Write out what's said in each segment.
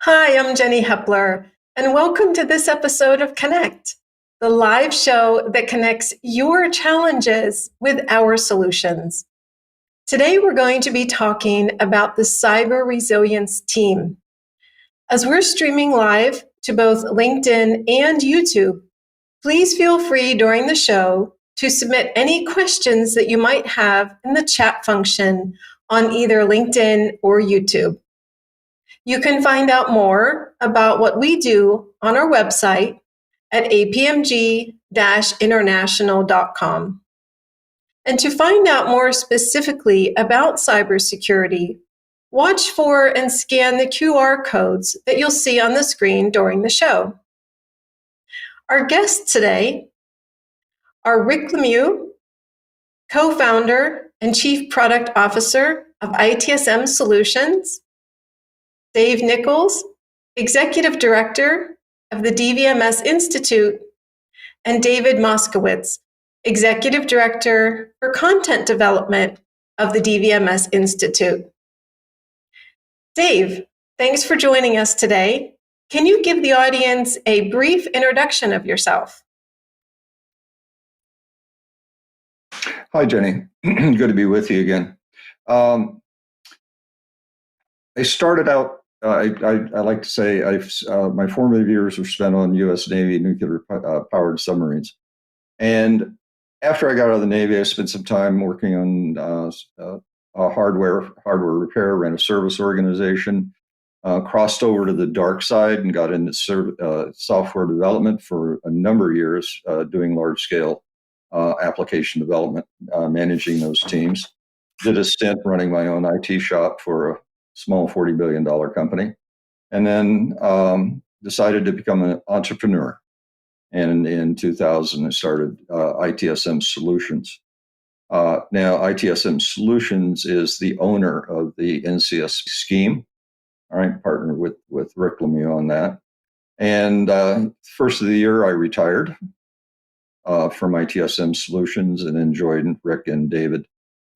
Hi, I'm Jenny Hepler, and welcome to this episode of Connect, the live show that connects your challenges with our solutions. Today, we're going to be talking about the cyber resilience team. As we're streaming live to both LinkedIn and YouTube, please feel free during the show to submit any questions that you might have in the chat function on either LinkedIn or YouTube. You can find out more about what we do on our website at apmg-international.com. And to find out more specifically about cybersecurity, watch for and scan the QR codes that you'll see on the screen during the show. Our guests today are Rick Lemieux, co-founder and chief product officer of ITSM Solutions, Dave Nichols, Executive Director of the DVMS Institute, and David Moskowitz, Executive Director for Content Development of the DVMS Institute. Dave, thanks for joining us today. Can you give the audience a brief introduction of yourself? Hi, Jenny. Good to be with you again. I started out, I like to say my formative years were spent on U.S. Navy nuclear-powered submarines. And after I got out of the Navy, I spent some time working on hardware repair, ran a service organization, crossed over to the dark side and got into software development for a number of years, doing large-scale application development, managing those teams. Did a stint running my own IT shop for a small $40 billion company, and then decided to become an entrepreneur. And in 2000, I started ITSM Solutions. Now, ITSM Solutions is the owner of the NCS scheme. All right, partnered with Rick Lemieux on that. And first of the year, I retired from ITSM Solutions and then joined Rick and David.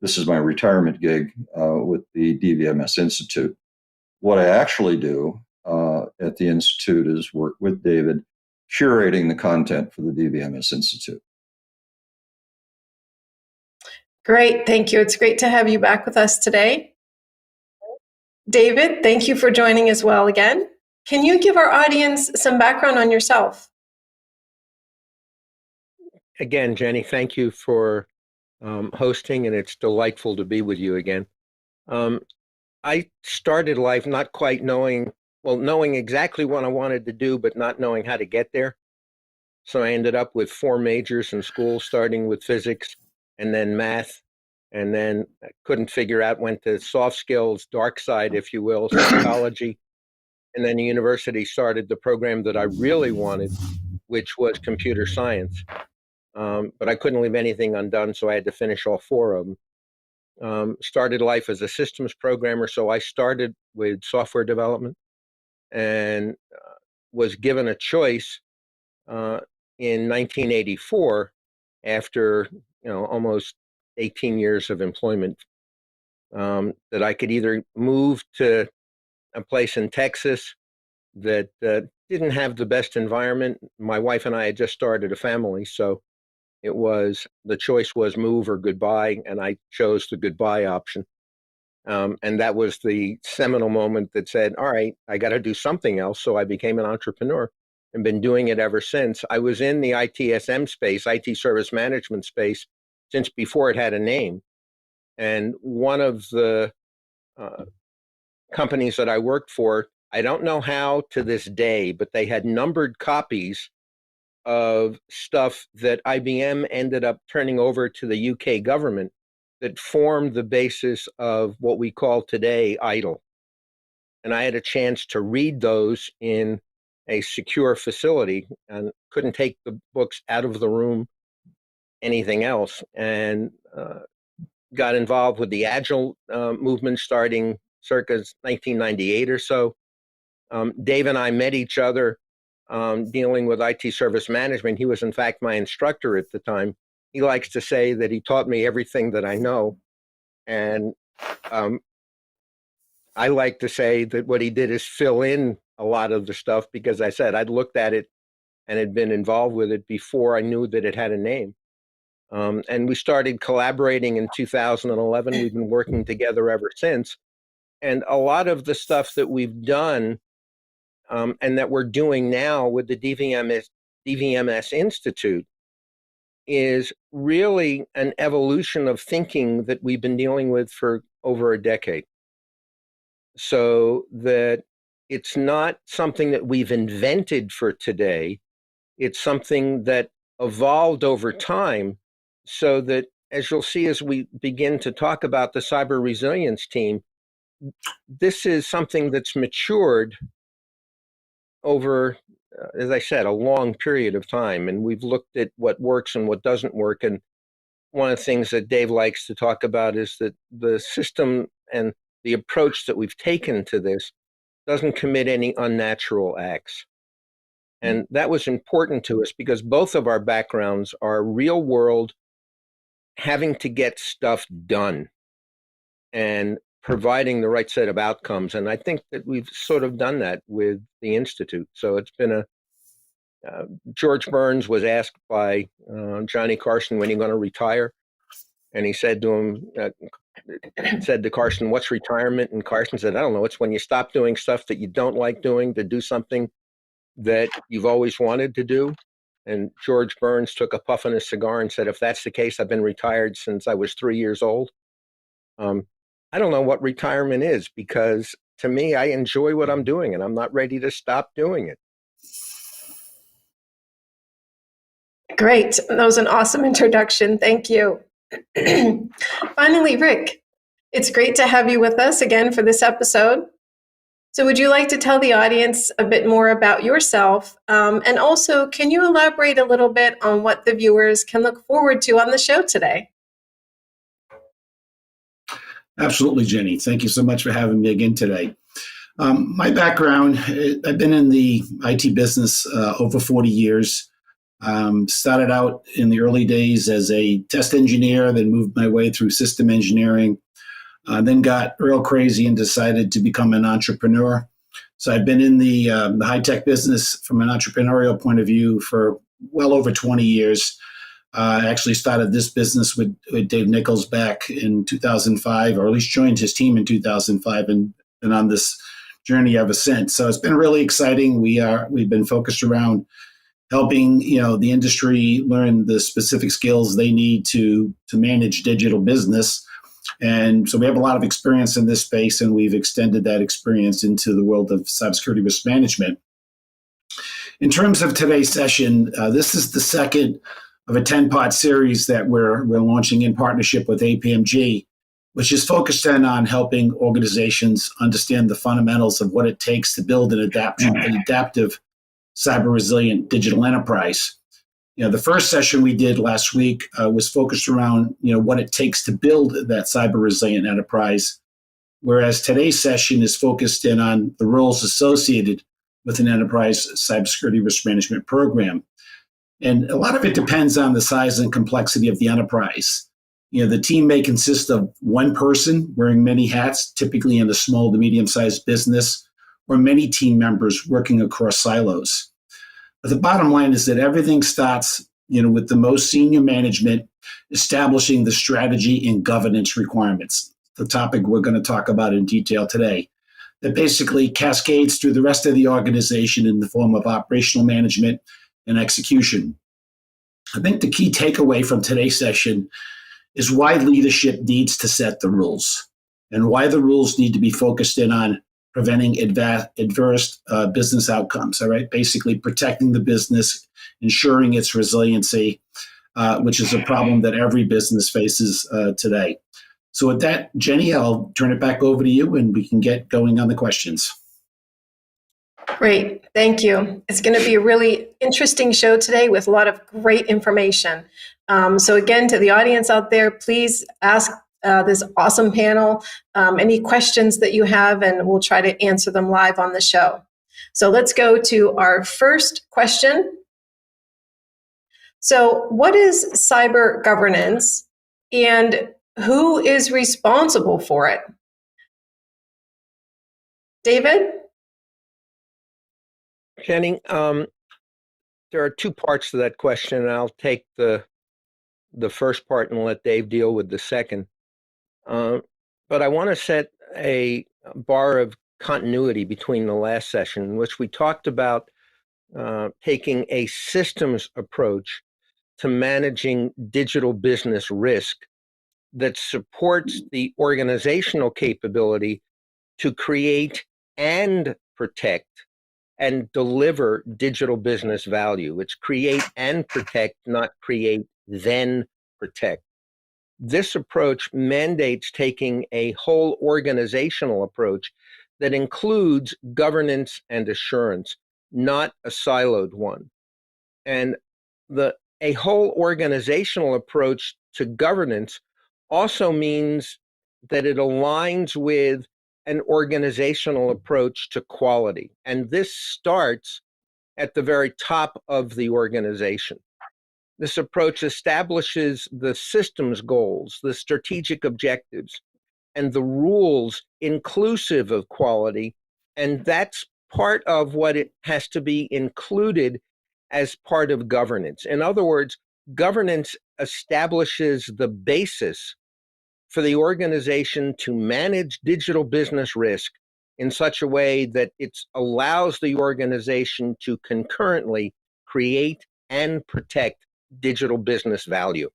This is my retirement gig with the DVMS Institute. What I actually do at the Institute is work with David, curating the content for the DVMS Institute. Great, thank you. It's great to have you back with us today. David, thank you for joining as well again. Can you give our audience some background on yourself? Again, Jenny, thank you for hosting, and it's delightful to be with you again. I started life not quite knowing exactly what I wanted to do, but not knowing how to get there. So I ended up with 4 majors in school, starting with physics and then math, and then I couldn't figure out, went to soft skills, dark side, if you will, psychology. And then the university started the program that I really wanted, which was computer science. But I couldn't leave anything undone, so I had to finish all 4 of them. Started life as a systems programmer, so I started with software development and was given a choice in 1984 after almost 18 years of employment that I could either move to a place in Texas that didn't have the best environment. My wife and I had just started a family, so the choice was move or goodbye, and I chose the goodbye option. And that was the seminal moment that said, all right, I got to do something else. So I became an entrepreneur and been doing it ever since. I was in the ITSM space, IT service management space, since before it had a name. And one of the companies that I worked for, I don't know how to this day, but they had numbered copies of stuff that IBM ended up turning over to the UK government that formed the basis of what we call today ITIL. And I had a chance to read those in a secure facility and couldn't take the books out of the room, anything else, and got involved with the Agile movement starting circa 1998 or so. Dave and I met each other dealing with IT service management. He was, in fact, my instructor at the time. He likes to say that he taught me everything that I know. And I like to say that what he did is fill in a lot of the stuff because I said I'd looked at it and had been involved with it before I knew that it had a name. And we started collaborating in 2011. We've been working together ever since. And a lot of the stuff that we've done and that we're doing now with the DVMS Institute is really an evolution of thinking that we've been dealing with for over a decade. So that it's not something that we've invented for today. It's something that evolved over time so that, as you'll see as we begin to talk about the cyber resilience team, this is something that's matured over, as I said, a long period of time. And we've looked at what works and what doesn't work. And one of the things that Dave likes to talk about is that the system and the approach that we've taken to this doesn't commit any unnatural acts. And that was important to us because both of our backgrounds are real world, having to get stuff done and providing the right set of outcomes. And I think that we've sort of done that with the Institute. So it's been George Burns was asked by Johnny Carson when he's going to retire. And he said to him, said to Carson, "What's retirement?" And Carson said, "I don't know. It's when you stop doing stuff that you don't like doing to do something that you've always wanted to do." And George Burns took a puff on his cigar and said, "If that's the case, I've been retired since I was 3 years old." I don't know what retirement is because to me, I enjoy what I'm doing and I'm not ready to stop doing it. Great. That was an awesome introduction. Thank you. Finally, Rick, it's great to have you with us again for this episode. So would you like to tell the audience a bit more about yourself? And also, can you elaborate a little bit on what the viewers can look forward to on the show today? Absolutely, Jenny. Thank you so much for having me again today. My background, I've been in the IT business over 40 years. Started out in the early days as a test engineer, then moved my way through system engineering, then got real crazy and decided to become an entrepreneur. So I've been in the high-tech business from an entrepreneurial point of view for well over 20 years. I actually started this business with Dave Nichols back in 2005, or at least joined his team in 2005, and been on this journey ever since. So it's been really exciting. We've been focused around helping the industry learn the specific skills they need to manage digital business. And so we have a lot of experience in this space, and we've extended that experience into the world of cybersecurity risk management. In terms of today's session, this is the second of a 10-part series that we're launching in partnership with APMG, which is focused on helping organizations understand the fundamentals of what it takes to build an adaptive, cyber-resilient digital enterprise. The first session we did last week was focused around what it takes to build that cyber-resilient enterprise, whereas today's session is focused in on the roles associated with an enterprise cybersecurity risk management program. And a lot of it depends on the size and complexity of the enterprise. The team may consist of one person wearing many hats, typically in a small to medium-sized business, or many team members working across silos. But the bottom line is that everything starts, with the most senior management establishing the strategy and governance requirements, the topic we're going to talk about in detail today, that basically cascades through the rest of the organization in the form of operational management and execution. I think the key takeaway from today's session is why leadership needs to set the rules and why the rules need to be focused in on preventing adverse business outcomes, all right? Basically protecting the business, ensuring its resiliency, which is a problem that every business faces today. So with that, Jenny, I'll turn it back over to you and we can get going on the questions. Great. Thank you. It's going to be a really interesting show today with a lot of great information. So again, to the audience out there, please ask this awesome panel any questions that you have, and we'll try to answer them live on the show. So let's go to our first question. So what is cyber governance and who is responsible for it? David? Jenny, there are two parts to that question, and I'll take the first part and let Dave deal with the second. But I want to set a bar of continuity between the last session, in which we talked about taking a systems approach to managing digital business risk that supports the organizational capability to create and protect and deliver digital business value. It's create and protect, not create, then protect. This approach mandates taking a whole organizational approach that includes governance and assurance, not a siloed one. And a whole organizational approach to governance also means that it aligns with an organizational approach to quality. And this starts at the very top of the organization. This approach establishes the systems goals, the strategic objectives, and the rules inclusive of quality. And that's part of what it has to be included as part of governance. In other words, governance establishes the basis for the organization to manage digital business risk in such a way that it allows the organization to concurrently create and protect digital business value.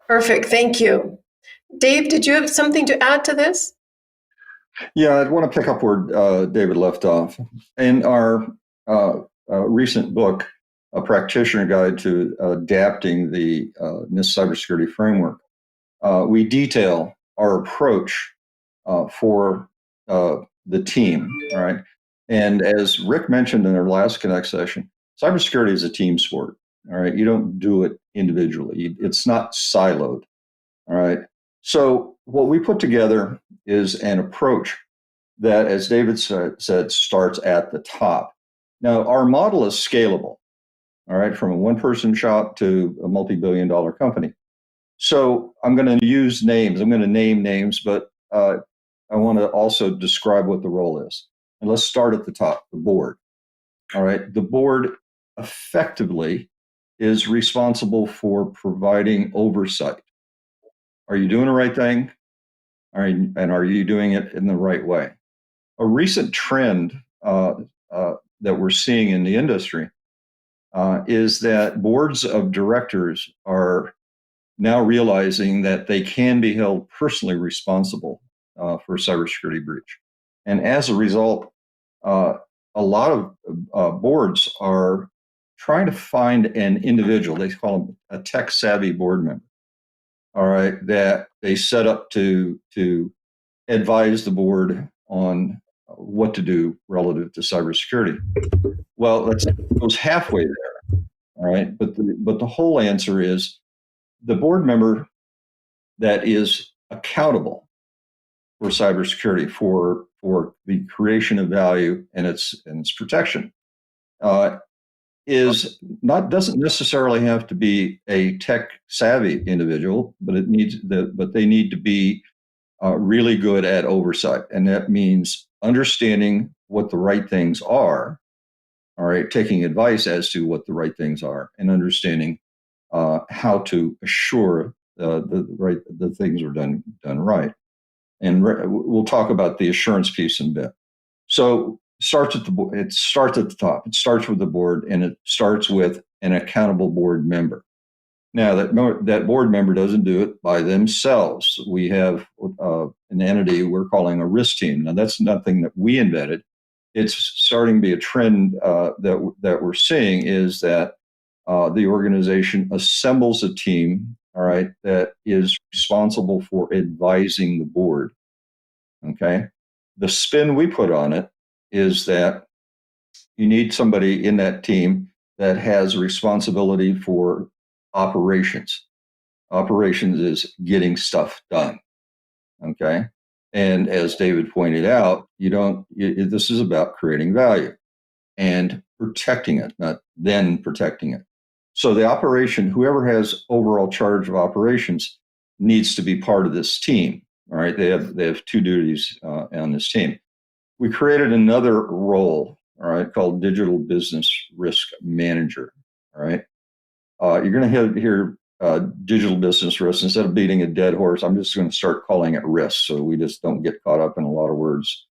Perfect. Thank you. Dave, did you have something to add to this? Yeah, I'd want to pick up where David left off. In our recent book, A Practitioner Guide to Adapting the NIST Cybersecurity Framework, we detail our approach for the team, all right? And as Rick mentioned in our last Connect session, cybersecurity is a team sport, all right? You don't do it individually. It's not siloed, all right? So what we put together is an approach that, as David said, starts at the top. Now, our model is scalable, all right, from a one-person shop to a multi-billion-dollar company. So I'm going to use names. I'm going to name names, but I want to also describe what the role is. And let's start at the top, the board. All right, the board effectively is responsible for providing oversight. Are you doing the right thing? And are you doing it in the right way? A recent trend that we're seeing in the industry is that boards of directors are now realizing that they can be held personally responsible for a cybersecurity breach. And as a result, a lot of boards are trying to find an individual, they call them a tech-savvy board member, all right, that they set up to advise the board on what to do relative to cybersecurity. Well, it goes halfway there, all right? But the whole answer is the board member that is accountable for cybersecurity, for the creation of value and its protection, doesn't necessarily have to be a tech savvy individual, but they need to be really good at oversight, and that means understanding what the right things are. All right, taking advice as to what the right things are, and understanding how to assure the things are done right. And we'll talk about the assurance piece in a bit. So it starts at the top. It starts with the board, and it starts with an accountable board member. Now, that board member doesn't do it by themselves. We have an entity we're calling a risk team. Now, that's nothing that we invented. It's starting to be a trend that we're seeing, is that the organization assembles a team, all right, that is responsible for advising the board. Okay, the spin we put on it is that you need somebody in that team that has responsibility for operations. Operations is getting stuff done. Okay, and as David pointed out, this is about creating value and protecting it, not then protecting it. So the operation, whoever has overall charge of operations, needs to be part of this team. All right, they have two duties on this team. we created another role, all right, called Digital Business Risk Manager. All right. You're going to hear digital business risk. Instead of beating a dead horse, I'm just going to start calling it risk, so we just don't get caught up in a lot of words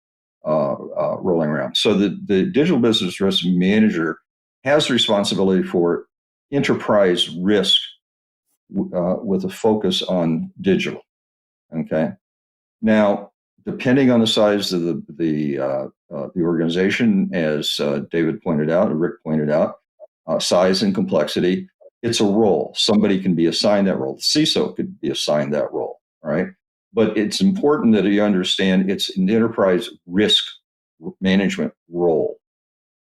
rolling around. So the Digital Business Risk Manager has responsibility for enterprise risk with a focus on digital. Okay. Now, depending on the size of the organization, as David pointed out, and Rick pointed out, size and complexity, it's a role. Somebody can be assigned that role. The CISO could be assigned that role, right? But it's important that you understand it's an enterprise risk management role.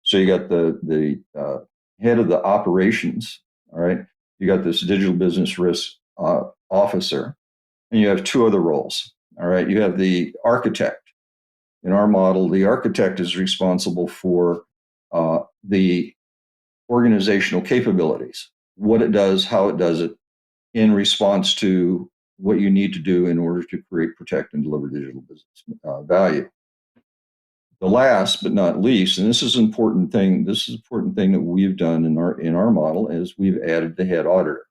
So you got the head of the operations, all right? You got this digital business risk officer, and you have two other roles, all right? You have the architect. In our model, the architect is responsible for the organizational capabilities, what it does, how it does it, in response to what you need to do in order to create, protect, and deliver digital business value. The last but not least, and this is an important thing, that we've done in our model, is we've added the head auditor.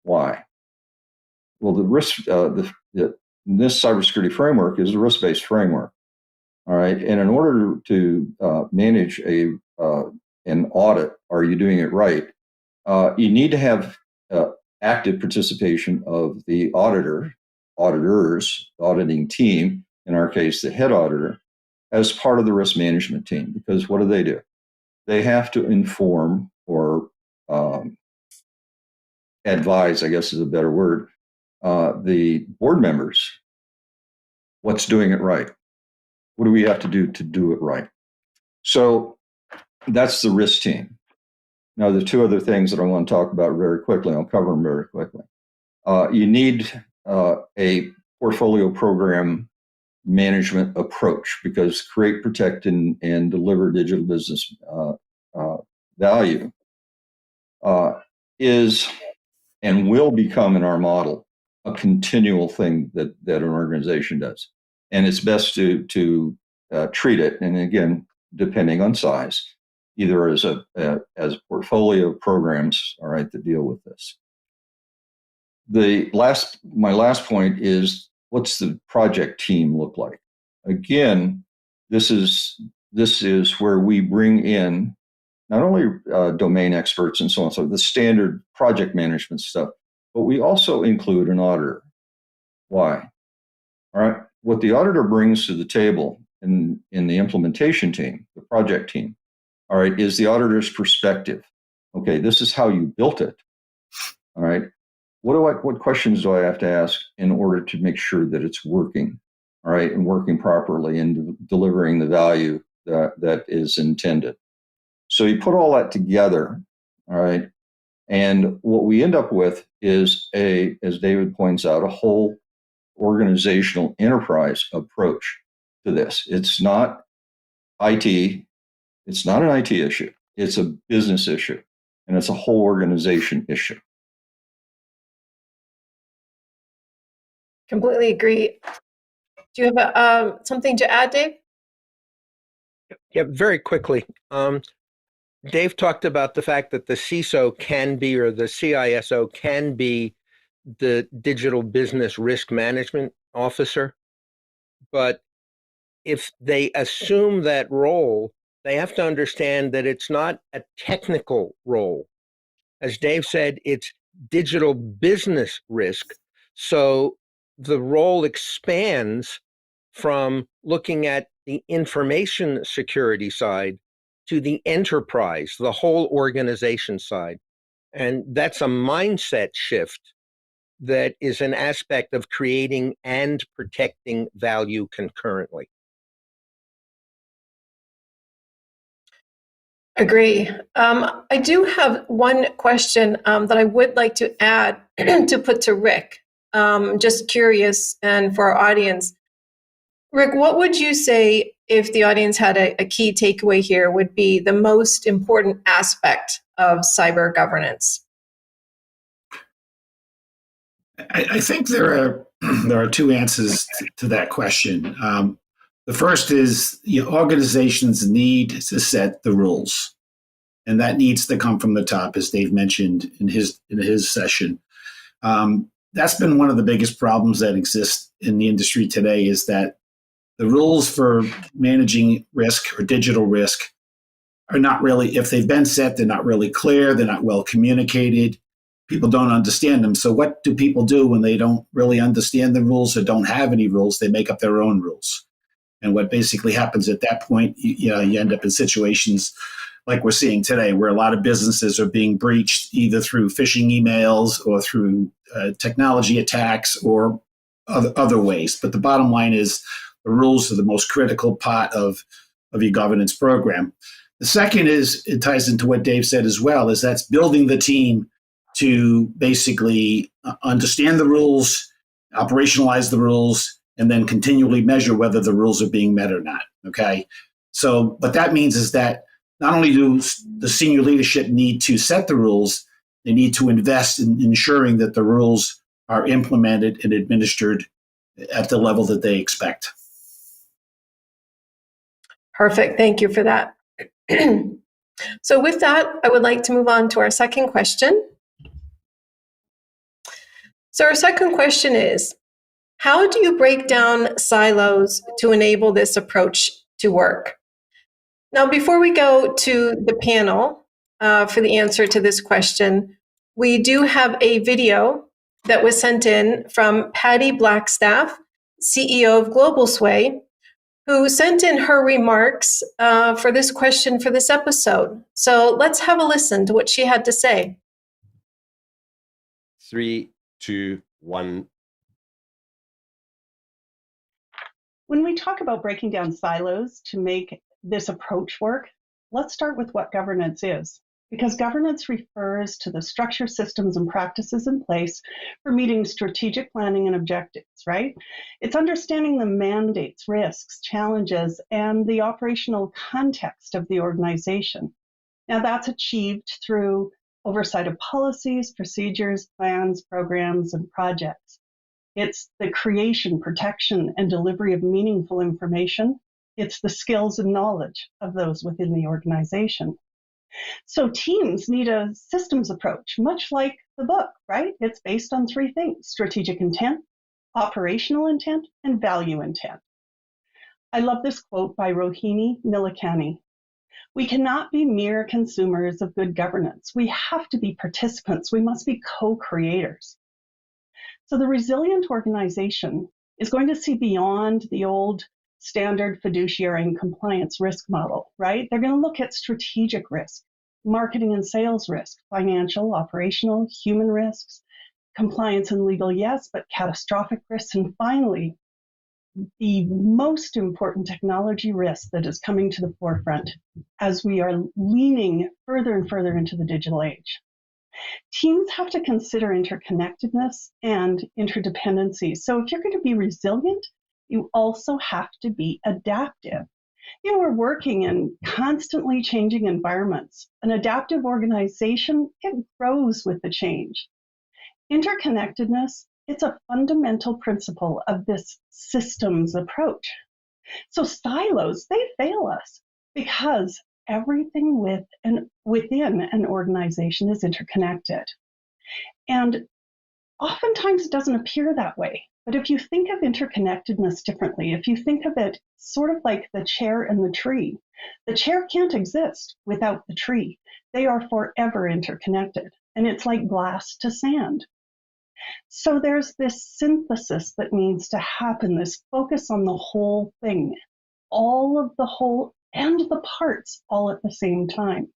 Why? Well, the risk, this cybersecurity framework is a risk-based framework. All right, and in order to manage an audit, are you doing it right? You need to have active participation of the auditors, auditing team, in our case, the head auditor, as part of the risk management team. Because what do? They have to inform or advise, I guess is a better word, the board members what's doing it right. What do we have to do it right? So that's the risk team. Now, the two other things that I want to talk about very quickly, I'll cover them very quickly. You need a portfolio program management approach, because create, protect, and deliver digital business value is and will become, in our model, a continual thing that an organization does. And it's best to treat it, and again, depending on size, either as a portfolio of programs, all right, that deal with this. My last point is, what's the project team look like? Again, this is where we bring in not only domain experts and so on, so the standard project management stuff, but we also include an auditor. Why? All right, what the auditor brings to the table in the implementation team, the project team, all right, is the auditor's perspective. Okay, this is how you built it. All right, what questions do I have to ask in order to make sure that it's working, all right, and working properly and delivering the value that is intended? So you put all that together, all right, and what we end up with is as David points out, a whole organizational enterprise approach to this. It's not IT. It's not an IT issue. It's a business issue, and it's a whole organization issue. Completely agree. Do you have something to add, Dave? Yeah, very quickly. Dave talked about the fact that the CISO can be, or the CISO can be, the digital business risk management officer. But if they assume that role, they have to understand that it's not a technical role. As Dave said, it's digital business risk. So the role expands from looking at the information security side to the enterprise, the whole organization side. And that's a mindset shift that is an aspect of creating and protecting value concurrently. Agree. I do have one question that I would like to add to put to Rick. Just curious, and for our audience, Rick, what would you say, if the audience had a key takeaway here, would be the most important aspect of cyber governance? I think there are two answers to that question. The first is organizations need to set the rules, and that needs to come from the top, as Dave mentioned in his session. That's been one of the biggest problems that exist in the industry today, is that the rules for managing risk or digital risk are not really, if they've been set, they're not really clear, they're not well communicated, people don't understand them. So what do people do when they don't really understand the rules or don't have any rules? They make up their own rules. And what basically happens at that point, you end up in situations like we're seeing today, where a lot of businesses are being breached either through phishing emails or through technology attacks or other ways. But the bottom line is the rules are the most critical part of your governance program. The second is, it ties into what Dave said as well, is that's building the team to basically understand the rules, operationalize the rules, and then continually measure whether the rules are being met or not, okay? So what that means is that not only do the senior leadership need to set the rules, they need to invest in ensuring that the rules are implemented and administered at the level that they expect. Perfect. Thank you for that. So with that, I would like to move on to our second question. So our second question is, how do you break down silos to enable this approach to work? Now, before we go to the panel for the answer to this question, we do have a video that was sent in from Patty Blackstaff, CEO of Global Sway, who sent in her remarks for this question for this episode. So let's have a listen to what she had to say. 3, 2, 1. When we talk about breaking down silos to make this approach work, let's start with what governance is, because governance refers to the structure, systems, and practices in place for meeting strategic planning and objectives, right? It's understanding the mandates, risks, challenges, and the operational context of the organization. Now, that's achieved through oversight of policies, procedures, plans, programs, and projects. It's the creation, protection, and delivery of meaningful information. It's the skills and knowledge of those within the organization. So teams need a systems approach, much like the book, right? It's based on 3 things: strategic intent, operational intent, and value intent. I love this quote by Rohini Nilekani. We cannot be mere consumers of good governance. We have to be participants. We must be co-creators. So the resilient organization is going to see beyond the old standard fiduciary and compliance risk model, right? They're going to look at strategic risk, marketing and sales risk, financial, operational, human risks, compliance and legal, yes, but catastrophic risks, and finally, the most important technology risk that is coming to the forefront as we are leaning further and further into the digital age. Teams have to consider interconnectedness and interdependency. So if you're going to be resilient, you also have to be adaptive. We're working in constantly changing environments. An adaptive organization, it grows with the change. Interconnectedness, it's a fundamental principle of this systems approach. So silos, they fail us because everything within an organization is interconnected. And oftentimes it doesn't appear that way. But if you think of interconnectedness differently, if you think of it sort of like the chair and the chair can't exist without the tree. They are forever interconnected. And it's like glass to sand. So there's this synthesis that needs to happen, this focus on the whole thing, all of the whole and the parts all at the same time.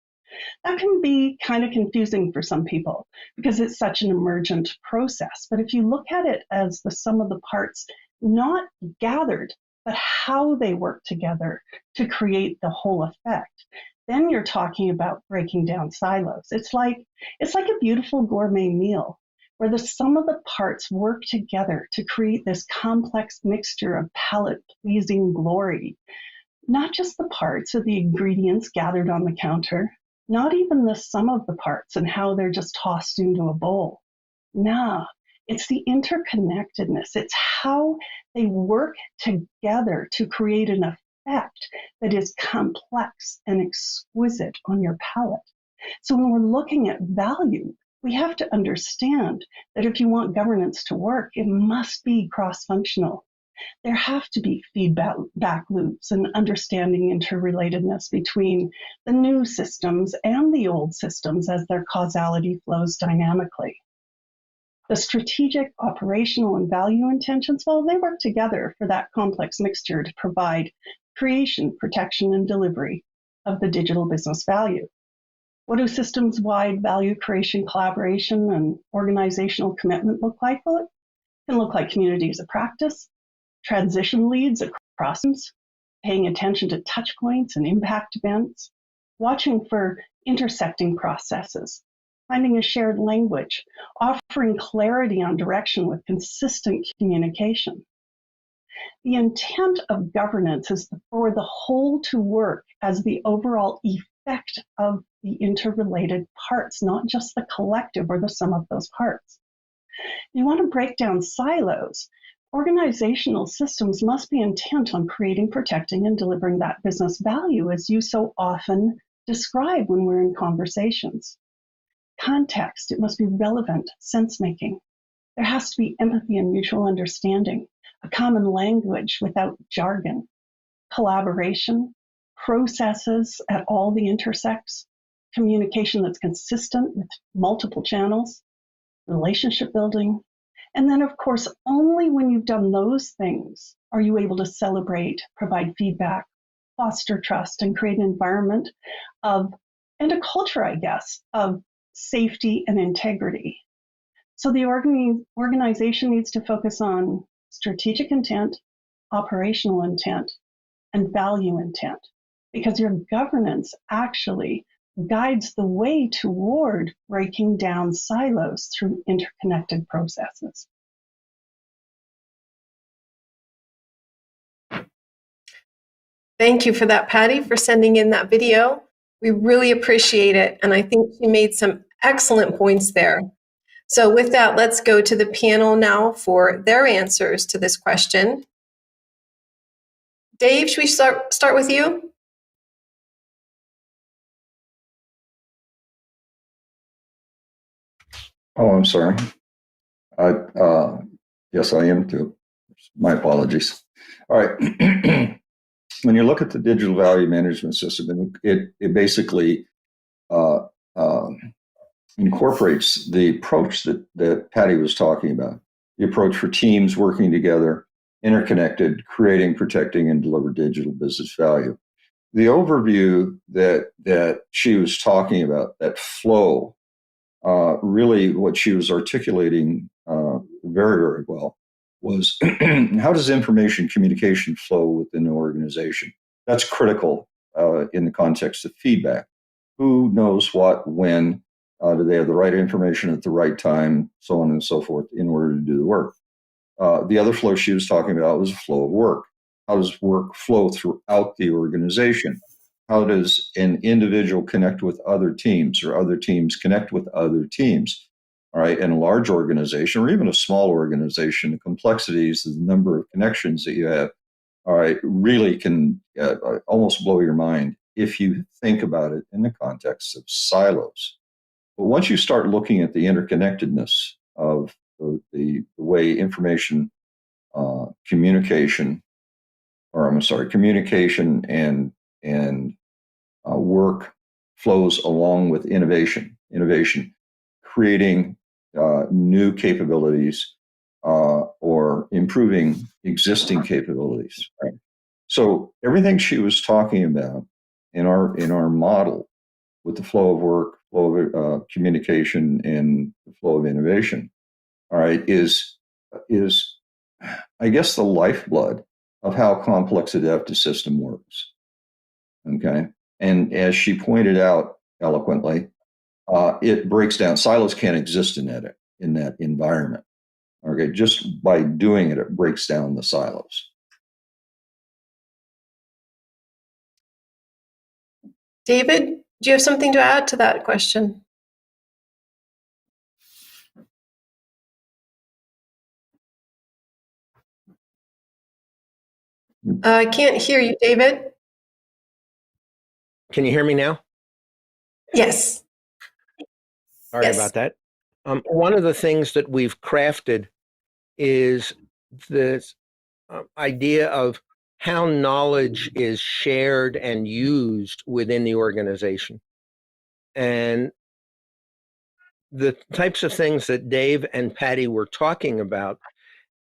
That can be kind of confusing for some people because it's such an emergent process. But if you look at it as the sum of the parts, not gathered, but how they work together to create the whole effect, then you're talking about breaking down silos. It's like a beautiful gourmet meal where the sum of the parts work together to create this complex mixture of palate-pleasing glory. Not just the parts or the ingredients gathered on the counter, not even the sum of the parts and how they're just tossed into a bowl. Nah, It's the interconnectedness. It's how they work together to create an effect that is complex and exquisite on your palate. So when we're looking at value, we have to understand that if you want governance to work, it must be cross-functional. There have to be feedback loops and understanding interrelatedness between the new systems and the old systems as their causality flows dynamically. The strategic, operational, and value intentions, well, they work together for that complex mixture to provide creation, protection, and delivery of the digital business value. What do systems-wide value creation, collaboration, and organizational commitment look like? Well, it can look like communities of practice, transition leads across teams, paying attention to touch points and impact events, watching for intersecting processes, finding a shared language, offering clarity on direction with consistent communication. The intent of governance is for the whole to work as the overall effect of the interrelated parts, not just the collective or the sum of those parts. You want to break down silos. Organizational systems must be intent on creating, protecting, and delivering that business value, as you so often describe when we're in conversations. Context, it must be relevant, sense-making. There has to be empathy and mutual understanding, a common language without jargon, collaboration, processes at all the intersects, communication that's consistent with multiple channels, relationship building. And then, of course, only when you've done those things are you able to celebrate, provide feedback, foster trust, and create an environment of, and a culture, I guess, of safety and integrity. So the organization needs to focus on strategic intent, operational intent, and value intent, because your governance actually guides the way toward breaking down silos through interconnected processes. Thank you for that, Patty, for sending in that video. We really appreciate it. And I think you made some excellent points there. So with that, let's go to the panel now for their answers to this question. Dave, should we start with you? Oh, I'm sorry. Yes, I am too. My apologies. All right. When you look at the digital value management system, it basically incorporates the approach that Patty was talking about, the approach for teams working together, interconnected, creating, protecting, and deliver digital business value. The overview that she was talking about, that flow, really what she was articulating very, very well was how does information communication flow within an organization? That's critical in the context of feedback. Who knows what, when, do they have the right information at the right time, so on and so forth, in order to do the work. The other flow she was talking about was the flow of work. How does work flow throughout the organization? How does an individual connect with other teams, or other teams connect with other teams? All right, in a large organization or even a small organization, the complexities, the number of connections that you have, all right, really can almost blow your mind if you think about it in the context of silos. But once you start looking at the interconnectedness of the way information communication and work flows along with innovation, creating new capabilities or improving existing capabilities. Right? So everything she was talking about in our model with the flow of work, flow of communication, and the flow of innovation, all right, is I guess the lifeblood of how complex adaptive system works. Okay, and as she pointed out eloquently, it breaks down. Silos can't exist in that environment. Okay, just by doing it, it breaks down the silos. David, do you have something to add to that question? I can't hear you, David. Can you hear me now? Yes. Sorry Yes. about that. One of the things that we've crafted is this idea of how knowledge is shared and used within the organization. And the types of things that Dave and Patty were talking about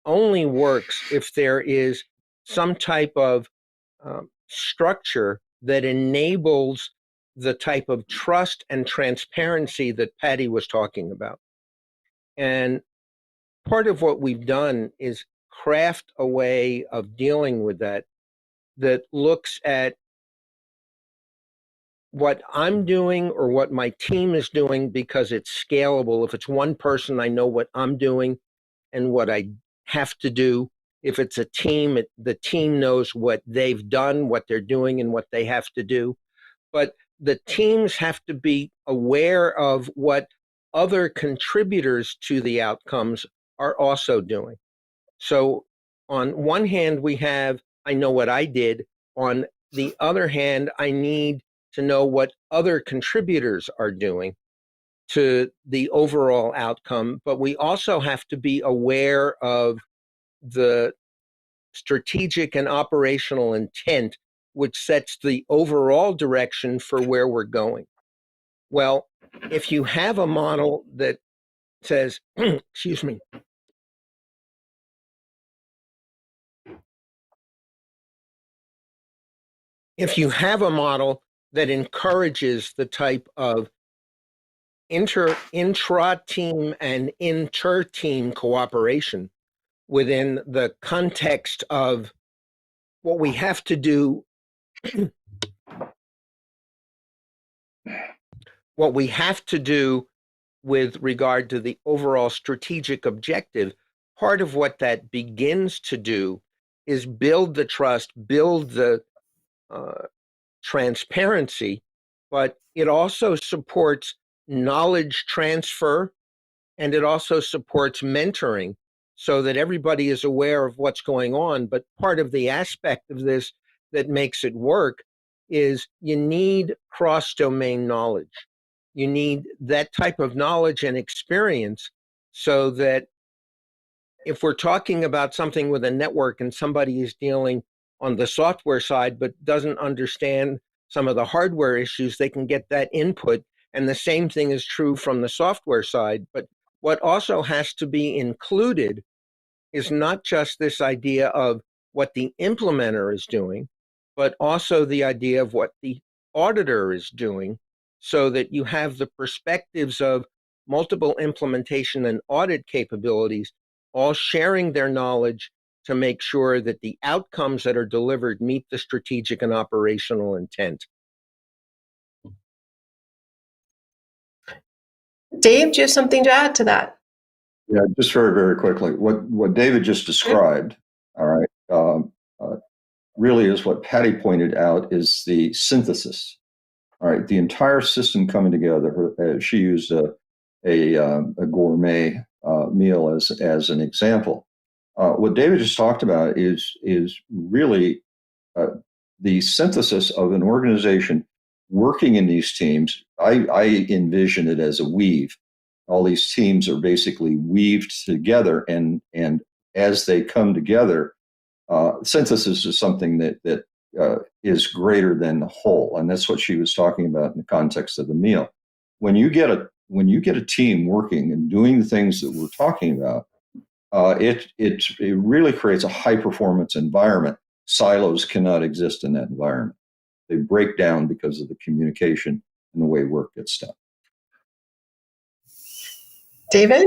only works if there is some type of structure that enables the type of trust and transparency that Patty was talking about. And part of what we've done is craft a way of dealing with that that looks at what I'm doing or what my team is doing because it's scalable. If it's one person, I know what I'm doing and what I have to do. If it's a team, the team knows what they've done, what they're doing, and what they have to do. But the teams have to be aware of what other contributors to the outcomes are also doing. So on one hand, we have, I know what I did. On the other hand, I need to know what other contributors are doing to the overall outcome. But we also have to be aware of the strategic and operational intent, which sets the overall direction for where we're going. Well, if you have a model that says, excuse me, if you have a model that encourages the type of intra-team and inter-team cooperation within the context of what we have to do, what we have to do with regard to the overall strategic objective, part of what that begins to do is build the trust, build the transparency, but it also supports knowledge transfer and it also supports mentoring so that everybody is aware of what's going on. But part of the aspect of this that makes it work is you need cross-domain knowledge. You need that type of knowledge and experience so that if we're talking about something with a network and somebody is dealing on the software side but doesn't understand some of the hardware issues, they can get that input. And the same thing is true from the software side. But what also has to be included is not just this idea of what the implementer is doing, but also the idea of what the auditor is doing, so that you have the perspectives of multiple implementation and audit capabilities all sharing their knowledge to make sure that the outcomes that are delivered meet the strategic and operational intent. Dave, do you have something to add to that? Yeah, just very, very quickly. What David just described, all right, really is what Patty pointed out is the synthesis. All right, the entire system coming together. She used a gourmet meal as an example. What David just talked about is really the synthesis of an organization working in these teams. I envision it as a weave. All these teams are basically weaved together, and as they come together, synthesis is something that is greater than the whole, and that's what she was talking about in the context of the meal. When you get a team working and doing the things that we're talking about, it really creates a high performance environment. Silos cannot exist in that environment. They break down because of the communication and the way work gets done. David?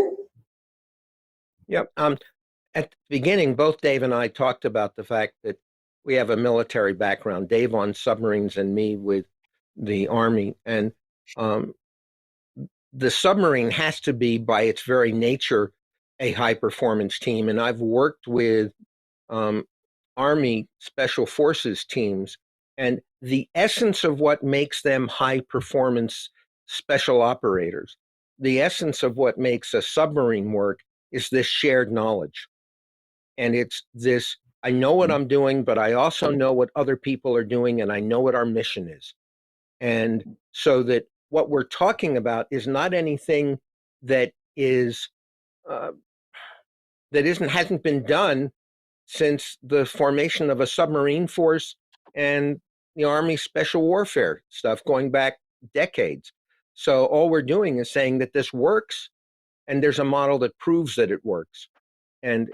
Yep. At the beginning, both Dave and I talked about the fact that we have a military background, Dave on submarines and me with the Army. And the submarine has to be, by its very nature, a high performance team. And I've worked with Army Special Forces teams, and the essence of what makes them high performance special operators, the essence of what makes a submarine work is this shared knowledge. And it's this I know what I'm doing, but I also know what other people are doing, and I know what our mission is. And so that what we're talking about is not anything that is hasn't been done since the formation of a submarine force and the Army special warfare stuff going back decades. So all we're doing is saying that this works, and there's a model that proves that it works. And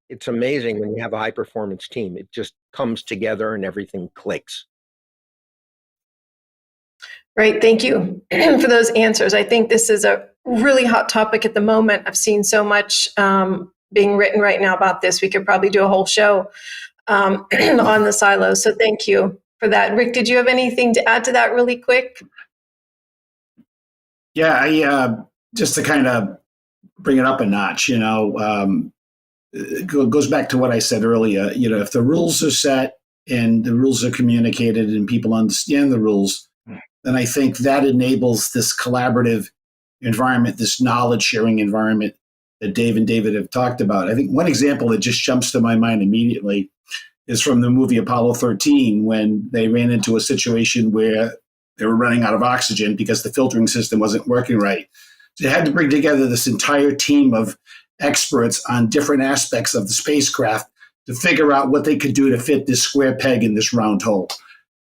it's amazing when you have a high performance team. It just comes together and everything clicks. Great, thank you for those answers. I think this is a really hot topic at the moment. I've seen so much being written right now about this. We could probably do a whole show on the silos. So thank you for that. Rick, did you have anything to add to that really quick? Yeah, I just to kind of bring it up a notch, it goes back to what I said earlier. If the rules are set and the rules are communicated and people understand the rules, then I think that enables this collaborative environment, this knowledge sharing environment that Dave and David have talked about. I think one example that just jumps to my mind immediately is from the movie Apollo 13, when they ran into a situation where they were running out of oxygen because the filtering system wasn't working right. So they had to bring together this entire team of experts on different aspects of the spacecraft to figure out what they could do to fit this square peg in this round hole.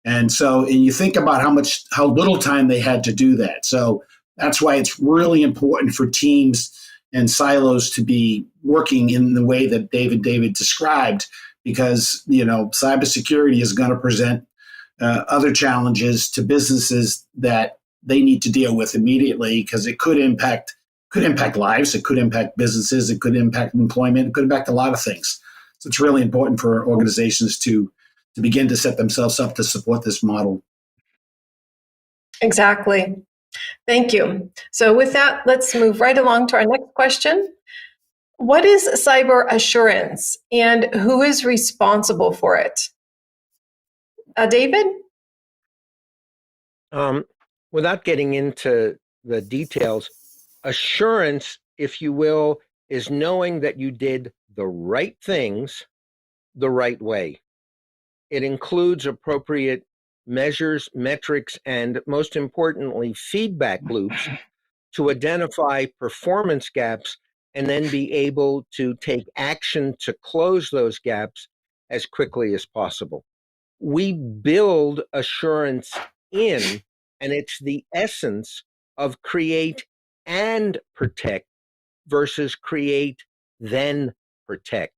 And you think about how little time they had to do that. So that's why it's really important for teams and silos to be working in the way that David described, because, cybersecurity is going to present other challenges to businesses that they need to deal with immediately, because it could impact lives, it could impact businesses, it could impact employment, it could impact a lot of things. So it's really important for organizations to begin to set themselves up to support this model. Exactly. Thank you. So with that, let's move right along to our next question. What is cyber assurance and who is responsible for it? David? Without getting into the details, assurance, if you will, is knowing that you did the right things the right way. It includes appropriate measures, metrics, and most importantly, feedback loops to identify performance gaps and then be able to take action to close those gaps as quickly as possible. We build assurance in, and it's the essence of create and protect versus create, then protect,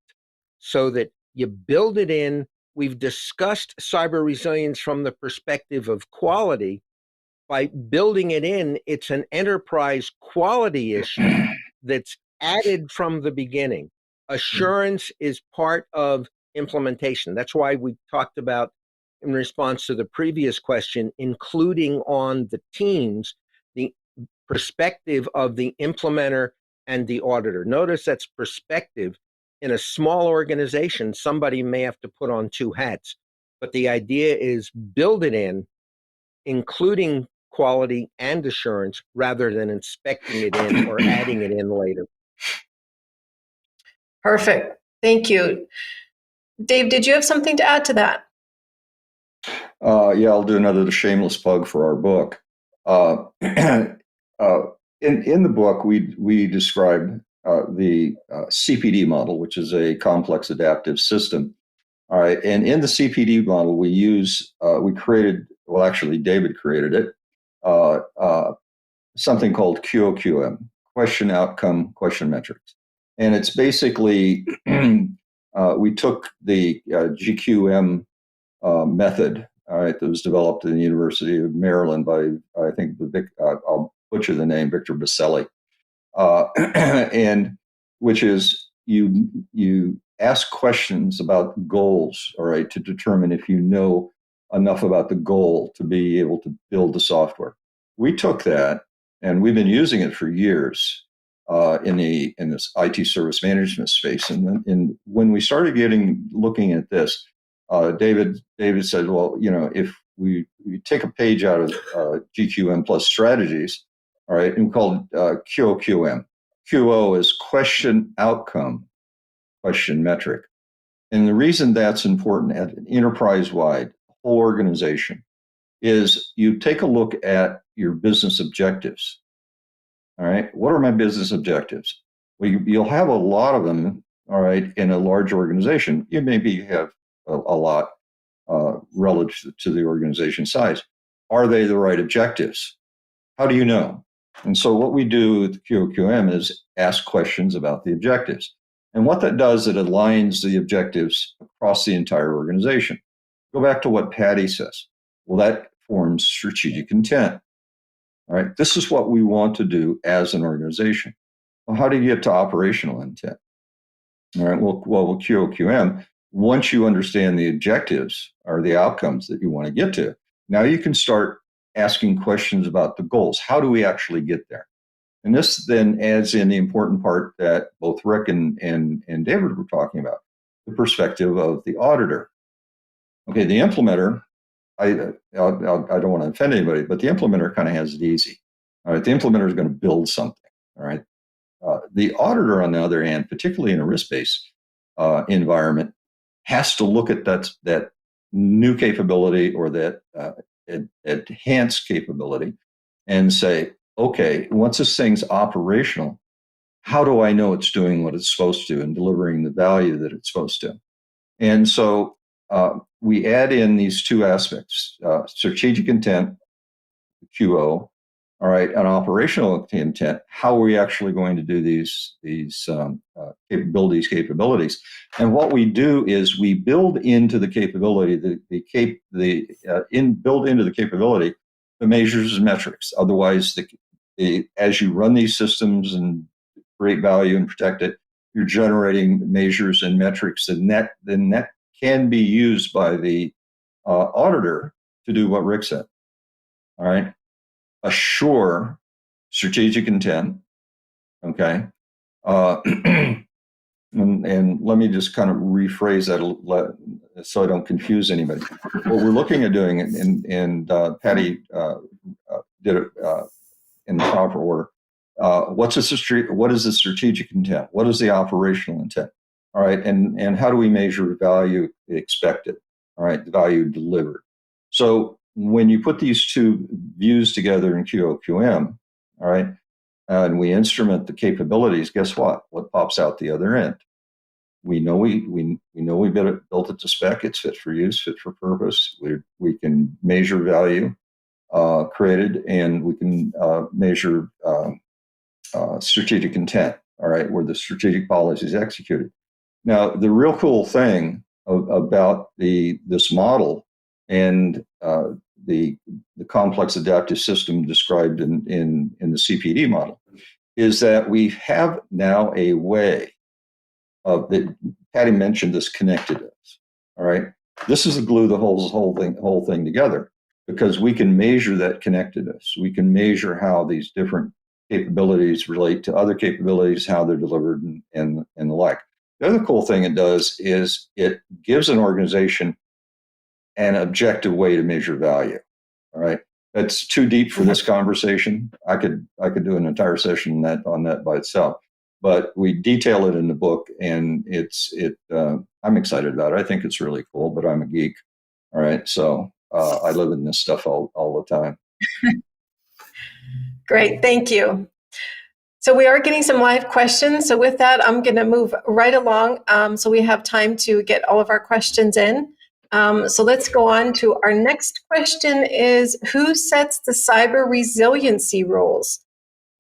so that you build it in. We've discussed cyber resilience from the perspective of quality. By building it in, it's an enterprise quality issue that's added from the beginning. Assurance is part of implementation. That's why we talked about, in response to the previous question, including on the teams, the perspective of the implementer and the auditor. Notice that's perspective. In a small organization, somebody may have to put on two hats, but the idea is build it in, including quality and assurance, rather than inspecting it in or adding it in later. Perfect. Thank you. Dave, did you have something to add to that? Yeah, I'll do another shameless plug for our book. In the book, we describe the CPD model, which is a complex adaptive system. All right, and in the CPD model, we created, well, actually, David created it, something called QOQM, question, outcome, question, metrics. And it's basically, we took the GQM method, all right, that was developed in the University of Maryland by, I think, I'll butcher the name, Victor Baselli, and which is you ask questions about goals, all right, to determine if you know enough about the goal to be able to build the software. We took that and we've been using it for years in this IT service management space. And when we started looking at this, David said, well, if we take a page out of GQM plus strategies, all right, and we call it QOQM. QO is question, outcome, question, metric. And the reason that's important at an enterprise-wide, whole organization, is you take a look at your business objectives. All right, what are my business objectives? Well, you'll have a lot of them, all right, in a large organization. You maybe have a lot relative to the organization size. Are they the right objectives? How do you know? And so what we do with QOQM is ask questions about the objectives. And what that does, it aligns the objectives across the entire organization. Go back to what Patty says. Well, that forms strategic intent. All right, this is what we want to do as an organization. Well, how do you get to operational intent? All right, well, with QOQM, once you understand the objectives or the outcomes that you want to get to, now you can start asking questions about the goals. How do we actually get there? And this then adds in the important part that both Rick and David were talking about, the perspective of the auditor. Okay, the implementer, I don't want to offend anybody, but the implementer kind of has it easy. All right, the implementer is going to build something. All right, the auditor, on the other hand, particularly in a risk-based environment, has to look at that new capability or that enhanced capability and say, okay, once this thing's operational, how do I know it's doing what it's supposed to and delivering the value that it's supposed to? And so we add in these two aspects, strategic intent, QO, all right, and operational intent. How are we actually going to do these capabilities? And what we do is we build into the capability, build into the capability the measures and metrics. Otherwise, as you run these systems and create value and protect it, you're generating measures and metrics, and that can be used by the auditor to do what Rick said. All right. Assure strategic intent. Okay. And let me just kind of rephrase that so I don't confuse anybody. What we're looking at doing, and Patty did it in the proper order. What is the strategic intent? What is the operational intent? All right, and how do we measure value expected? All right, the value delivered. So when you put these two views together in QOQM, all right, and we instrument the capabilities, guess what? What pops out the other end? We know we built it to spec. It's fit for use, fit for purpose. We can measure value created, and we can measure strategic intent. All right, where the strategic policy is executed. Now, the real cool thing about this model and the complex adaptive system described in the CPD model is that we have now a way of that. Patty mentioned this connectedness. All right, this is the glue that holds the whole thing together, because we can measure that connectedness. We can measure how these different capabilities relate to other capabilities, how they're delivered, and the like. The other cool thing it does is it gives an organization an objective way to measure value. All right, that's too deep for this conversation. I could do an entire session on that by itself, but we detail it in the book, and I'm excited about it. I think it's really cool, but I'm a geek. All right, so I live in this stuff all the time. Great, thank you. So we are getting some live questions. So with that, I'm going to move right along so we have time to get all of our questions in. So let's go on to our next question is, who sets the cyber resiliency rules?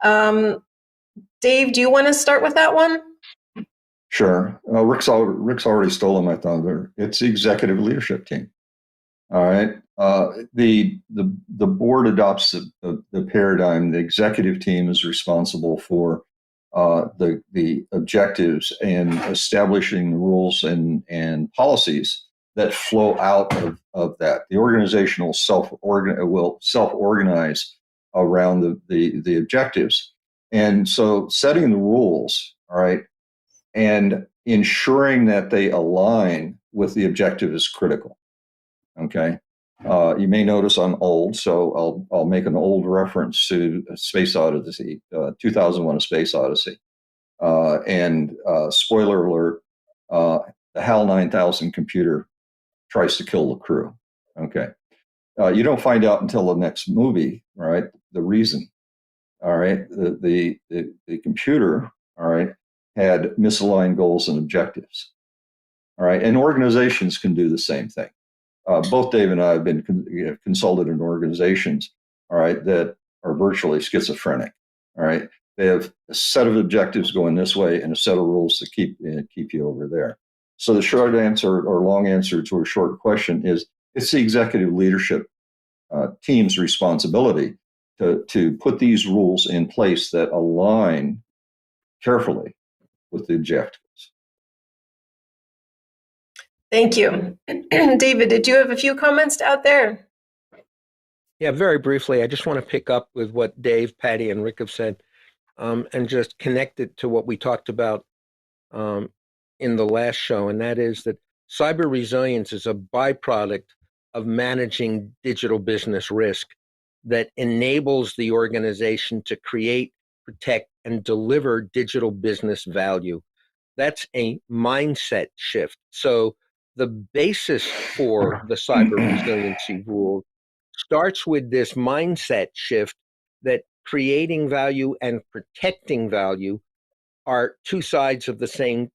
Dave, do you want to start with that one? Sure. Rick's already stolen my thunder. It's the executive leadership team. All right. The board adopts the paradigm. The executive team is responsible for the objectives and establishing the rules and policies that flow out of that. The organization will self-organize around the objectives. And so setting the rules, all right, and ensuring that they align with the objective is critical. Okay. You may notice I'm old, so I'll make an old reference to Space Odyssey, 2001: A Space Odyssey. And spoiler alert, the HAL 9000 computer tries to kill the crew. Okay. You don't find out until the next movie, right? The reason. All right. The computer, all right, had misaligned goals and objectives. All right. And organizations can do the same thing. Both Dave and I have been consulted in organizations, all right, that are virtually schizophrenic. All right. They have a set of objectives going this way and a set of rules to keep you over there. So the short answer or long answer to a short question is it's the executive leadership team's responsibility to put these rules in place that align carefully with the objectives. Thank you. David, did you have a few comments out there? Yeah, very briefly, I just want to pick up with what Dave, Patty, and Rick have said, and just connect it to what we talked about in the last show, and that is that cyber resilience is a byproduct of managing digital business risk that enables the organization to create, protect, and deliver digital business value. That's a mindset shift. So the basis for the cyber resiliency rule starts with this mindset shift that creating value and protecting value are two sides of the same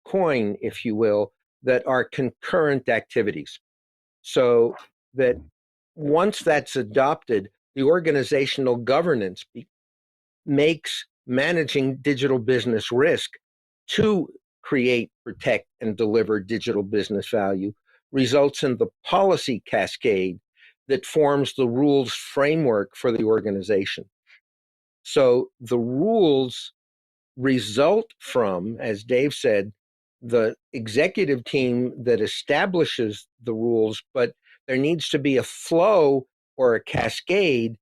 coin, if you will, that are concurrent activities. So that once that's adopted, the organizational governance makes managing digital business risk to create, protect, and deliver digital business value results in the policy cascade that forms the rules framework for the organization. So the rules result from, as Dave said, the executive team that establishes the rules, but there needs to be a flow or a cascade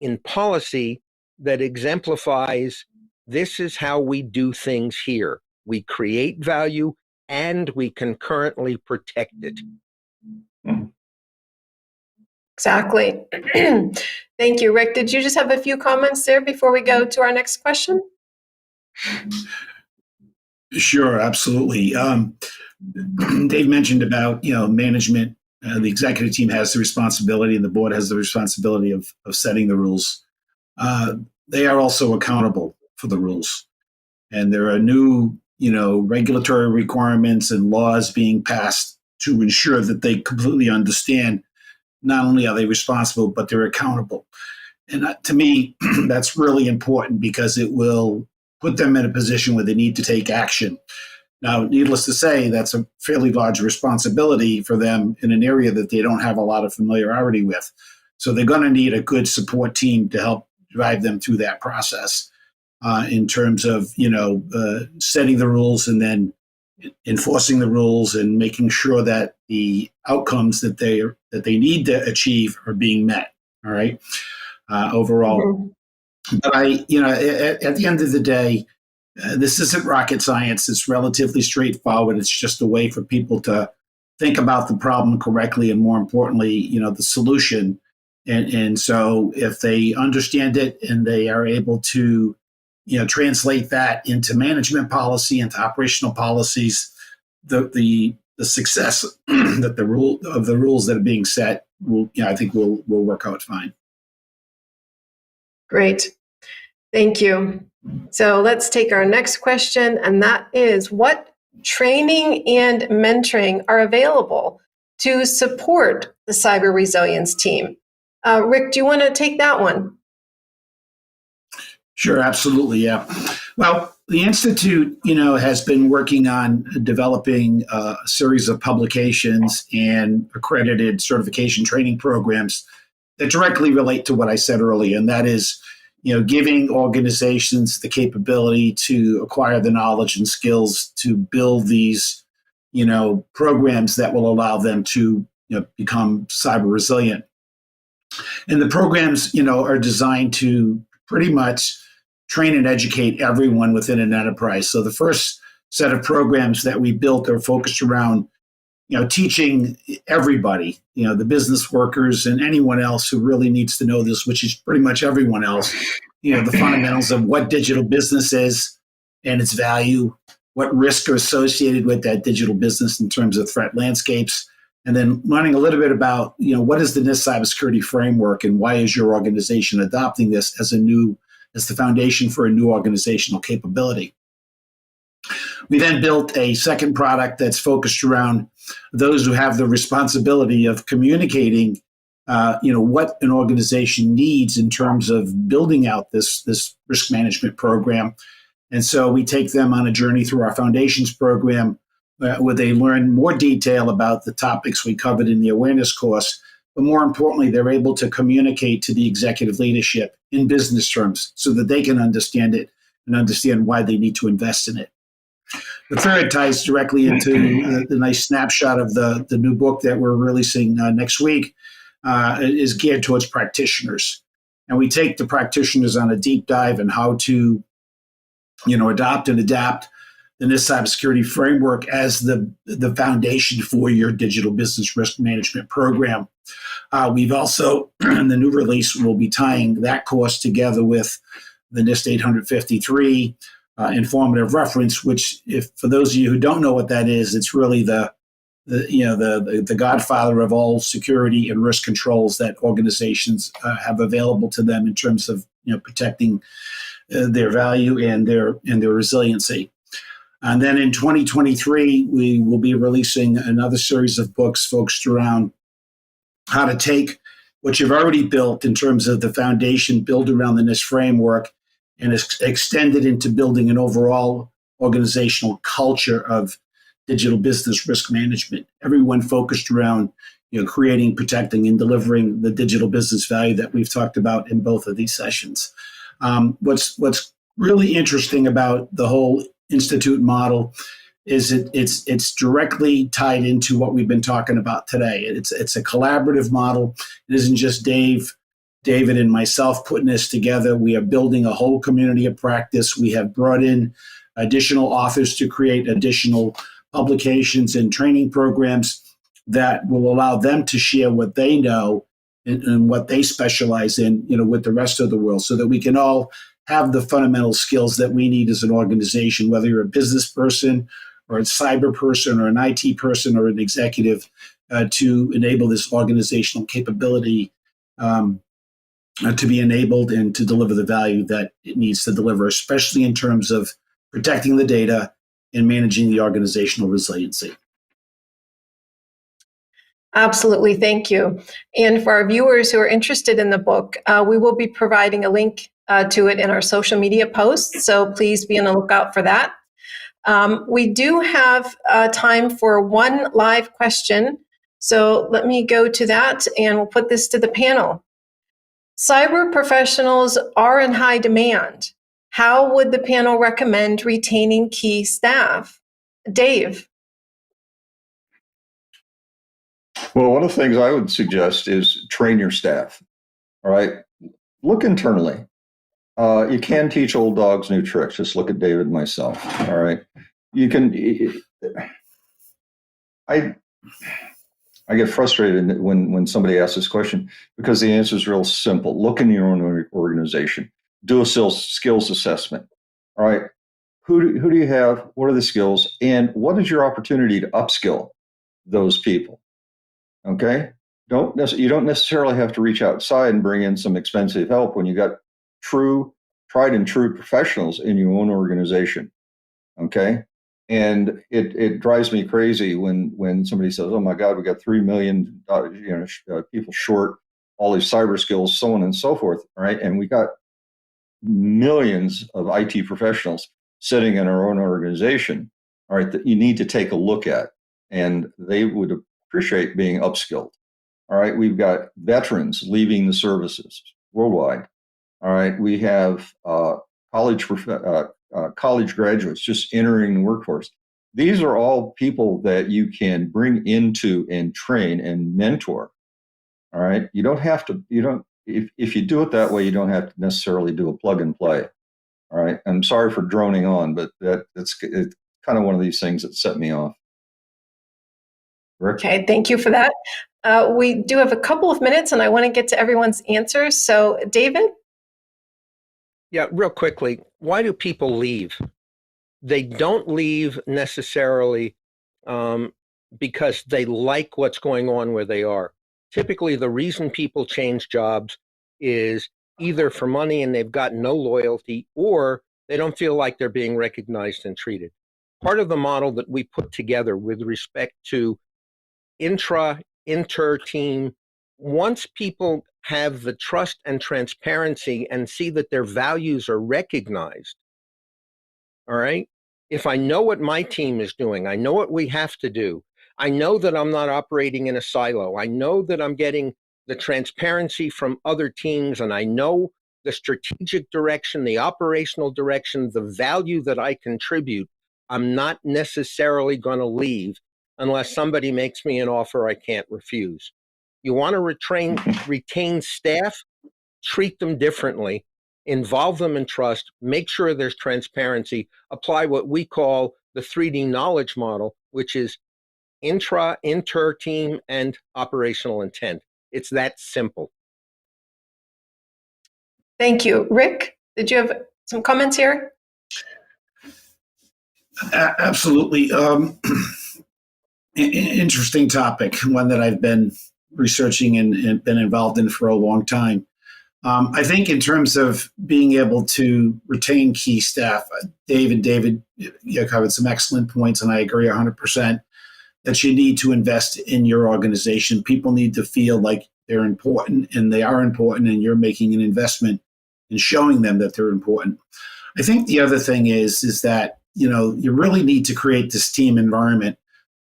in policy that exemplifies this is how we do things here. We create value and we concurrently protect it. Exactly. Thank you, Rick. Did you just have a few comments there before we go to our next question? Sure, absolutely. Dave mentioned about management. The executive team has the responsibility, and the board has the responsibility of setting the rules. They are also accountable for the rules, and there are new regulatory requirements and laws being passed to ensure that they completely understand. Not only are they responsible, but they're accountable. And to me, that's really important because it will put them in a position where they need to take action. Now, needless to say, that's a fairly large responsibility for them in an area that they don't have a lot of familiarity with. So they're going to need a good support team to help drive them through that process in terms of, setting the rules and then enforcing the rules and making sure that the outcomes that they need to achieve are being met. All right. Overall. Mm-hmm. But at the end of the day, this isn't rocket science. It's relatively straightforward. It's just a way for people to think about the problem correctly, and more importantly, the solution. And so if they understand it and they are able to, translate that into management policy, into operational policies, the success that the rules that are being set will, I think will work out fine. Great. Thank you. So let's take our next question, and that is, what training and mentoring are available to support the cyber resilience team? Rick, do you want to take that one? Sure, absolutely, yeah. Well, the Institute, has been working on developing a series of publications and accredited certification training programs that directly relate to what I said earlier, and that is, giving organizations the capability to acquire the knowledge and skills to build these, programs that will allow them to, become cyber resilient. And the programs, are designed to pretty much train and educate everyone within an enterprise. So the first set of programs that we built are focused around, teaching everybody, the business workers and anyone else who really needs to know this, which is pretty much everyone else, the fundamentals of what digital business is and its value, what risks are associated with that digital business in terms of threat landscapes, and then learning a little bit about, what is the NIST cybersecurity framework and why is your organization adopting this as the foundation for a new organizational capability. We then built a second product that's focused around those who have the responsibility of communicating, what an organization needs in terms of building out this risk management program. And so we take them on a journey through our foundations program where they learn more detail about the topics we covered in the awareness course. But more importantly, they're able to communicate to the executive leadership in business terms so that they can understand it and understand why they need to invest in it. The third ties directly into the nice snapshot of the new book that we're releasing next week, is geared towards practitioners. And we take the practitioners on a deep dive in how to, adopt and adapt the NIST cybersecurity framework as the foundation for your digital business risk management program. We've also, in the new release, we'll be tying that course together with the NIST 853 informative reference, which, if for those of you who don't know what that is, it's really the godfather of all security and risk controls that organizations have available to them in terms of protecting their value and their resiliency. And then in 2023, we will be releasing another series of books focused around how to take what you've already built in terms of the foundation, build around the NIST framework, and extend it into building an overall organizational culture of digital business risk management. Everyone focused around creating, protecting, and delivering the digital business value that we've talked about in both of these sessions. What's really interesting about the whole institute model is it's directly tied into what we've been talking about today. It's a collaborative model. It isn't just David and myself putting this together. We are building a whole community of practice. We have brought in additional authors to create additional publications and training programs that will allow them to share what they know and what they specialize in, with the rest of the world, so that we can all have the fundamental skills that we need as an organization, whether you're a business person or a cyber person or an IT person or an executive, to enable this organizational capability to be enabled and to deliver the value that it needs to deliver, especially in terms of protecting the data and managing the organizational resiliency. Absolutely. Thank you. And for our viewers who are interested in the book, we will be providing a link to it in our social media posts. So please be on the lookout for that. We do have time for one live question. So let me go to that and we'll put this to the panel. Cyber professionals are in high demand. How would the panel recommend retaining key staff? Dave. Well, one of the things I would suggest is train your staff. All right. Look internally. You can teach old dogs new tricks. Just look at David and myself. All right. You can. I get frustrated when somebody asks this question because the answer is real simple. Look in your own organization. Do a skills assessment. All right. Who do you have? What are the skills? And what is your opportunity to upskill those people? Okay. You don't necessarily have to reach outside and bring in some expensive help when you got tried and true professionals in your own organization. Okay. And it drives me crazy when somebody says, "Oh my God, we got 3 million people short, all these cyber skills, so on and so forth." Right. And we got millions of IT professionals sitting in our own organization. All right. That you need to take a look at, and they would appreciate being upskilled. All right. We've got veterans leaving the services worldwide. All right. We have college graduates just entering the workforce. These are all people that you can bring into and train and mentor. All right. If you do it that way, you don't have to necessarily do a plug and play. All right. I'm sorry for droning on, but it's kind of one of these things that set me off. Rick? Okay, thank you for that. We do have a couple of minutes and I want to get to everyone's answers. So, David? Yeah, real quickly, why do people leave? they don't leave necessarily because they like what's going on where they are. Typically, the reason people change jobs is either for money and they've got no loyalty, or they don't feel like they're being recognized and treated. Part of the model that we put together with respect to inter-team, once people have the trust and transparency and see that their values are recognized, all right? If I know what my team is doing, I know what we have to do, I know that I'm not operating in a silo, I know that I'm getting the transparency from other teams, and I know the strategic direction, the operational direction, the value that I contribute, I'm not necessarily going to leave unless somebody makes me an offer I can't refuse. You want to retain staff, treat them differently, involve them in trust, make sure there's transparency, apply what we call the 3D knowledge model, which is inter-team, and operational intent. It's that simple. Thank you. Rick, did you have some comments here? Absolutely. Interesting topic, one that I've been researching and been involved in for a long time. I think in terms of being able to retain key staff, David, you covered some excellent points, and I agree 100% that you need to invest in your organization. People need to feel like they're important, and they are important, and you're making an investment in showing them that they're important. I think the other thing is that, you know, you really need to create this team environment.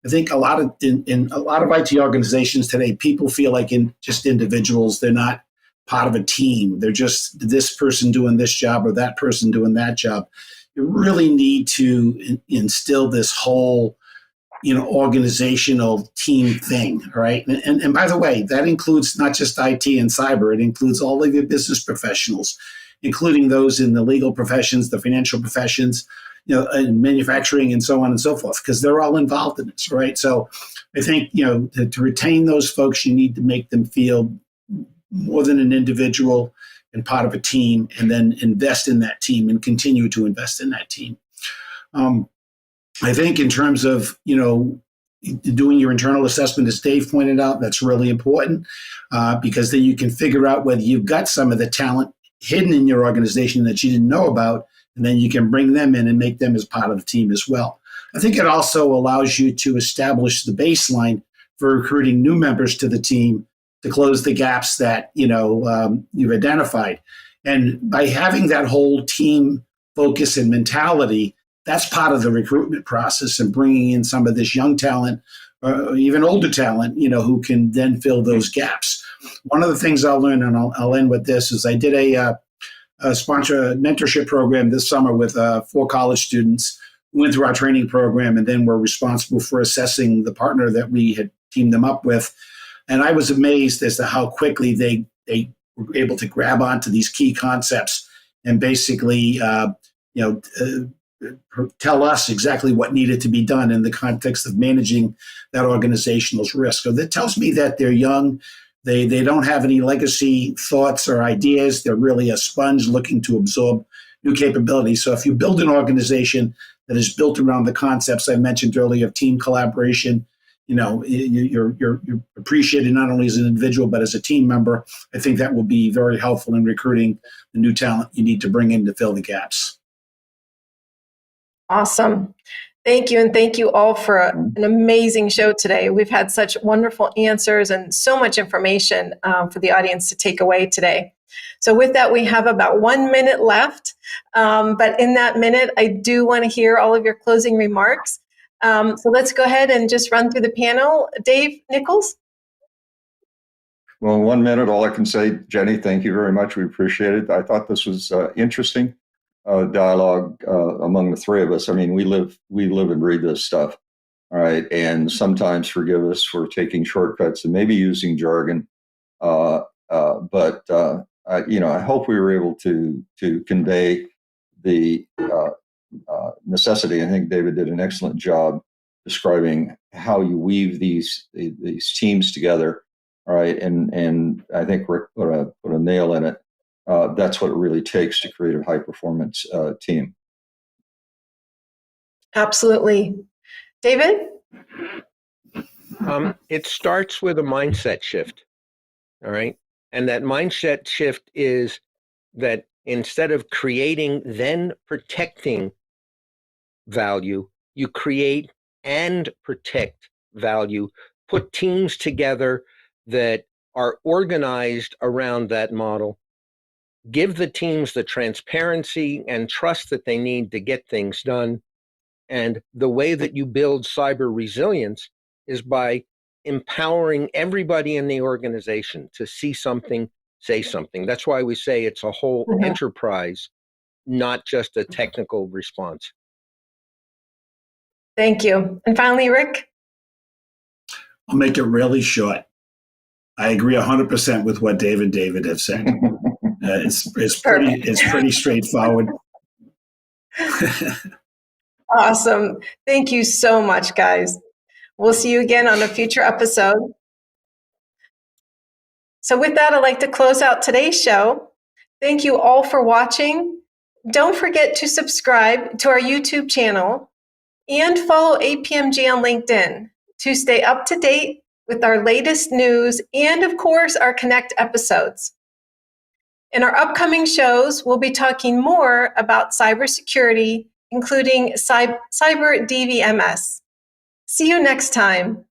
I think in a lot of IT organizations today, people feel like just individuals. They're not part of a team. They're just this person doing this job or that person doing that job. You really need to instill this whole, you know, organizational team thing, right? And by the way, that includes not just IT and cyber. It includes all of your business professionals, including those in the legal professions, the financial professions, you know, and manufacturing, and so on and so forth, because they're all involved in this, right? So I think, you know, to retain those folks, you need to make them feel more than an individual and part of a team, and then invest in that team and continue to invest in that team. I think in terms of, you know, doing your internal assessment, as Dave pointed out, that's really important because then you can figure out whether you've got some of the talent hidden in your organization that you didn't know about, and then you can bring them in and make them as part of the team as well. I think it also allows you to establish the baseline for recruiting new members to the team to close the gaps that, you know, you've identified. And by having that whole team focus and mentality, that's part of the recruitment process, and bringing in some of this young talent, or even older talent, you know, who can then fill those gaps. One of the things I'll learn, and I'll end with this, is I did a sponsor mentorship program this summer with 4 college students who went through our training program, and then were responsible for assessing the partner that we had teamed them up with. And I was amazed as to how quickly they were able to grab onto these key concepts and basically, tell us exactly what needed to be done in the context of managing that organizational risk. So that tells me that they're young. They don't have any legacy thoughts or ideas. They're really a sponge looking to absorb new capabilities. So if you build an organization that is built around the concepts I mentioned earlier of team collaboration, you know, you're appreciated not only as an individual, but as a team member. I think that will be very helpful in recruiting the new talent you need to bring in to fill the gaps. Awesome. Thank you. And thank you all for an amazing show today. We've had such wonderful answers and so much information for the audience to take away today. So with that, we have about 1 minute left. But in that minute, I do want to hear all of your closing remarks. So let's go ahead and just run through the panel. Dave, Nichols? Well, 1 minute, all I can say, Jenny, thank you very much. We appreciate it. I thought this was interesting dialogue among the three of us. I mean, we live and breathe this stuff, all right? And sometimes forgive us for taking shortcuts and maybe using jargon. But I hope we were able to convey the necessity. I think David did an excellent job describing how you weave these teams together. All right, and I think Rick put a nail in it. That's what it really takes to create a high performance team. Absolutely. David? It starts with a mindset shift. All right. And that mindset shift is that instead of creating, then protecting value, you create and protect value, put teams together that are organized around that model, give the teams the transparency and trust that they need to get things done. And the way that you build cyber resilience is by empowering everybody in the organization to see something, say something. That's why we say it's a whole enterprise, not just a technical response. Thank you. And finally, Rick? I'll make it really short. I agree 100% with what David have said. It's pretty straightforward. Awesome. Thank you so much, guys. We'll see you again on a future episode. So with that, I'd like to close out today's show. Thank you all for watching. Don't forget to subscribe to our YouTube channel and follow APMG on LinkedIn to stay up to date with our latest news and, of course, our Connect episodes. In our upcoming shows, we'll be talking more about cybersecurity, including cyber DVMS. See you next time.